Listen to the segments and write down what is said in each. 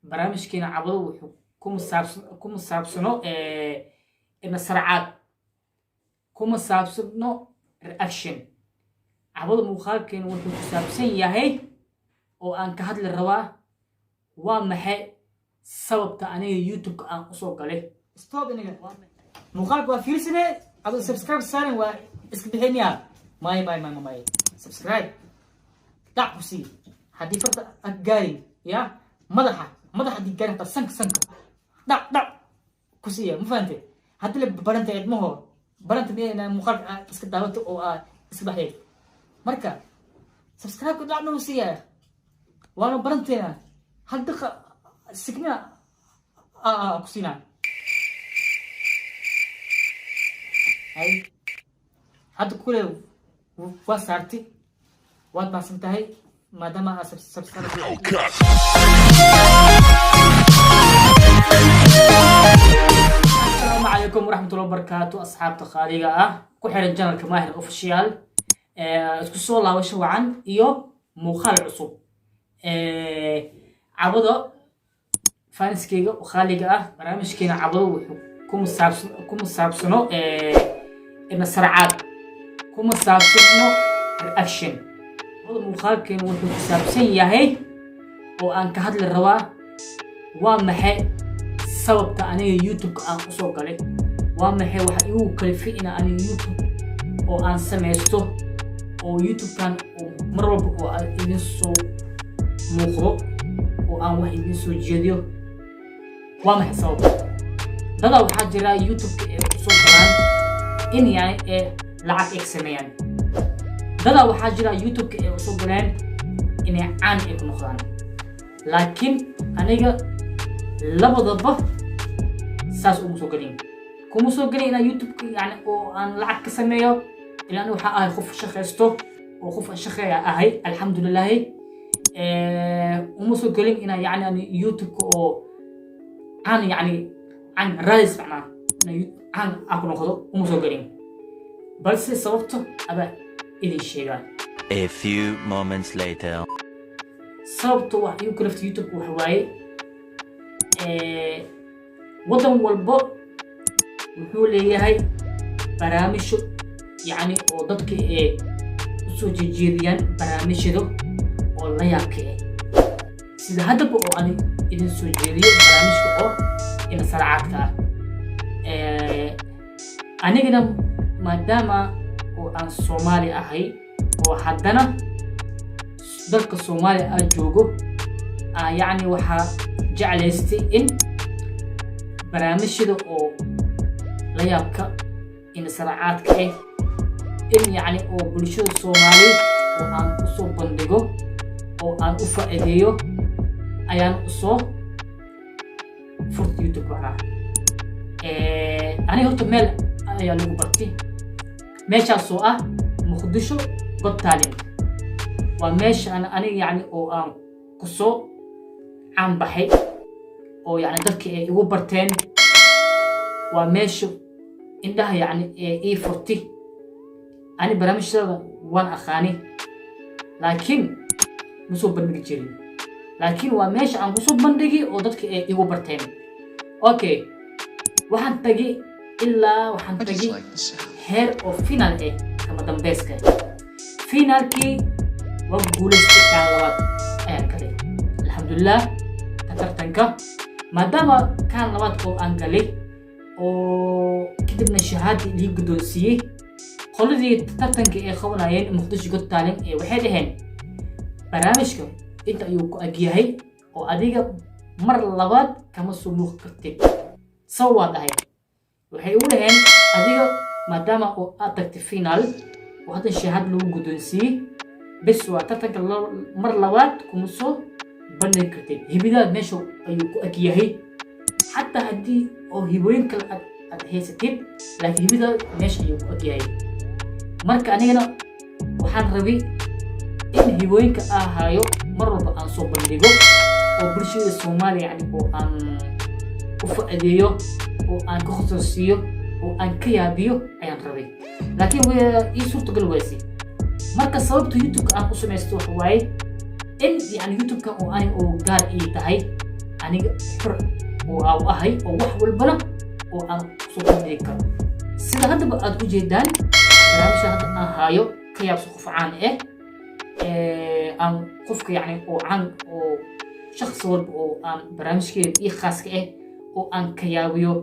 barnaamijkeena cabado wuxuu ku musaabsano nasarcaad kuma saabsano reaction. cabado muuqaalkeena wuxuu ku saabsan yahay oo aan ka hadli rabaa waa maxay sababta aniga youtube aan usoo galay. stop aniga muuqaalka waa fiirsane adoo subscribe saaran waa iska bixinaya may subscribe dac ku sii haddii farta aad gaarin ya madaxa haddii gaarin hataa sanka dhac ku siiya ma fahante haddii la baranta idmaho baranta inaa muuqaalka iska daawato oo aa iska baxdeed marka subscribe-ka dhac noo siiya waana baranteena hal daqiiqa signa ku siinaa hay hadda kule waa saartay waad mahadsan tahay maadaama aad subscribe السلام عليكم ورحمة الله وبركاته أصحاب تخاليقة كحيران جانل كماهر أوفيشيال اسكو سو الله وشو عن إيو موخال عصوب عبضو فانسكيغا وخاليقة برامجكينا عبضو كوم سابسونو النصرعات كوم سابسونو رياكشن عبضو موخالكين وحو كسابسن ياهي وان كهدل الروا ومحي sababta aniga youtube aan usoo galay waa maxay waxa igu kalifay in aan youtube oo aan sameysto oo youtube kan mar walba oo aan idin soo muuqdo oo aan wax idin soo jeediyo waa maxay sababta dada waxaa jira youtube ee usoo galaan in yani lacag ay sameeyaan dada waxaa jira youtube ee usoo galaan inay caan ay ku noqdaan laakiin aniga labadaba saas ugu soo galin kuma soo galin inaan youtube yani oo aan lacag ka sameeyo ilaa waxa ahay qof shaqeysto oo qof shaqeeya ahay alxamdulillah uma soo galin inaan yani aan youtube oo aan yani aan raadis macnaa aan aku noqdo uma soo galin balse sababta aba idin sheegaan. A few moments later sababta wax igu kaliftay youtube waxa waaye wadan walbo wuxuu leeyahay barnaamijyo yani oo dadka usoo jeediyaan barnaamijyada oo la yaabka sida haddaba oo aan idin soo jeediyo barnaamijka oo nasarcaadka anigana maadaama oo aan Soomaali ahay oo haddana dalka Soomaaliya aan joogo يعني وحا جعليستي إن برامجه أو ليابك إن سرعات كأي إن يعني أو بلشو الصومالي وأن أصو بندقو أو أن أفا إديو أيان أصو فرط يوتيوب معنا أنا هوتو ميل أيان لغو برتي ميشا سوء مخدشو قد تالين وميش أنا يعني أو أن كسو عن بحي أو يعني ذلك يقول برتين وماشي عندها يعني إيه فرتي أنا برامج وأنا أخاني لكن مصوب بندقي لكن وماشي عن مصوب بندقي أو ذلك يقول برتين أوكي وحن تجي إلا وحن تجي هير أو فينال كما دمبسك فينال كي وقول استقالات كذا الحمد لله ترتنك ما دام كان لبادكو أنقلي وكتبنا شهادة اللي قدوسية قولي ترتنك خوانايين مخدوش قد تالين وحيدهين برامجكم انت ايوكو اجيهي واديقا مر لباد كما سموخ كتب سوا دهي وحيقولهين اديقا ما دام اتكت فينال وهذا الشهادة اللي قدوسية بس وترتنك مر لباد كمسو بني كتب هبيداد ماشو أيوكو أكياهي حتى هدي أو هبوين كل هيستيب لكن هبيداد ماشو أيوكو أكياهي مركا أنينا وحان ربي إن هبوين كأهايو مرة بأن صوب بندقو وبرشي الصومالي يعني وأن أفأديو وأن كخصوصيو وأن كيابيو أيان ربي لكن هو يسور تقل ويسي مركا صوبتو يوتيوب أن أسميستو حواي إن يعني يوتيوب كان أو أنا أو قال إيه تهاي aniga xor oo ahay oo wax walbana oo aan soo bandhigi karo sida haddaba aad u jeedaan barnaamijka hadda aan haayo ka yaabso qof caan aan qofka yani oo caan oo shakhsi walba oo aan barnaamijkeeda ii khaaska oo aan ka yaabiyo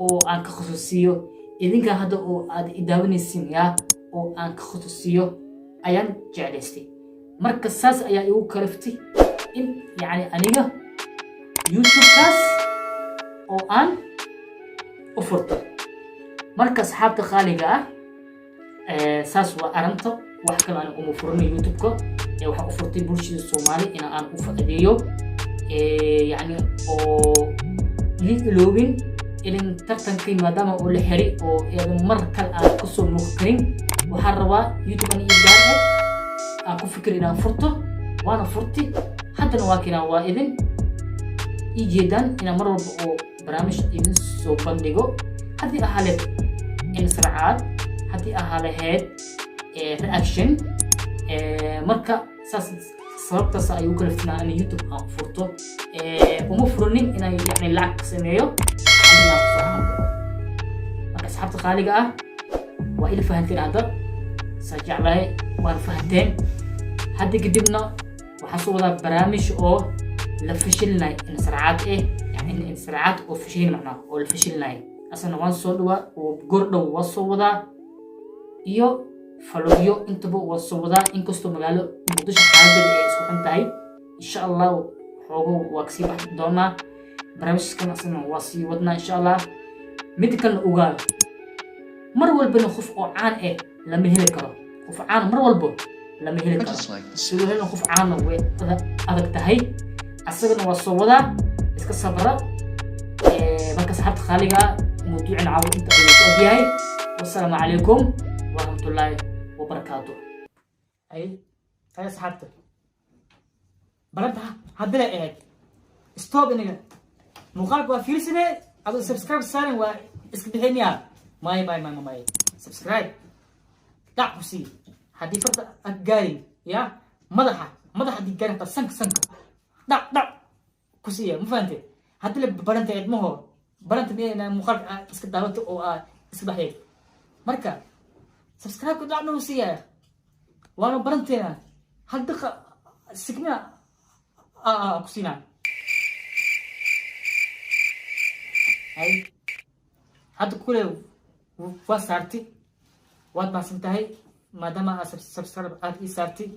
oo aan ka khusuusiyo idinka hadda oo aad i daawanaysiin yaa oo aan ka khusuusiyo ayaan jeclaystay marka saas ayaa igu kalaftay in yani aniga youtube-kaas oo aan u furto marka asxaabta qaaliga saas waa arrinta wax kale aan uma furno youtube-ka waxaan u furtay bulshada Soomaali in aan u faa'iideeyo yani oo liiloobin in tartankii maadaama uu la xiri oo mar kale aan ku soo muuqan karin waxaan rabaa youtube aan gaar aan ku fikir inaan furto waana furti haddana waa kina waa idin jeedaan inaan mar walba oo barnaamij idin soo bandhigo haddii ahaleed insracaad haddii ahaleed reaction marka saas sababtaas ayuu kala finaa in youtube aan furto uma furnin inaan yani lacag sameeyo marka asxaabta qaaliga waa ila fahanteen hadda saa jeclahay waan fahanteen hadda kadibna waxaan soo wadaa barnaamij oo la fashilnay insracaad yani insracaad oo fashilin macnaa oo la fashilnay asana waan soo dhawaa oo gordhow waa soo wadaa iyo falogyo intaba waa soo wadaa inkastoo magaalo muqdisho xaaladda ay isku xun tahay insha allah xoogo waa kasii baxi doonaa barnaamijkan asana waa sii wadnaa insha allah mid kalena ogaado mar walbana qof oo caan lama heli karo qof caan mar walba lama heli karo sidoo kale qof caan way adag tahay asagana waa soo wadaa iska sabra marka asxaabta qaaliga موضوعنا عاود انت اللي والسلام عليكم ورحمة الله وبركاته هاي اصحابتي بلدها هدلا ايه ستوب انك مقالك وفيرسنة ادو سبسكرايب سالين و اسكدهينيا ماي سبسكرايب دع بسي هدي فرط اقاري يا مدحة دي قاري سنك دع كسية مو فهمتي هدلا بلدها ادمهو برنت بينا مقال اسك دعوت او اسك بحيل مركا سبسكرايب كده عملوا سيا وانا برنتنا هل دخل سكنا كسينا هاي هذا كله وصارتي واد ما سنتهي ما دام سبسكرايب ادي صارتي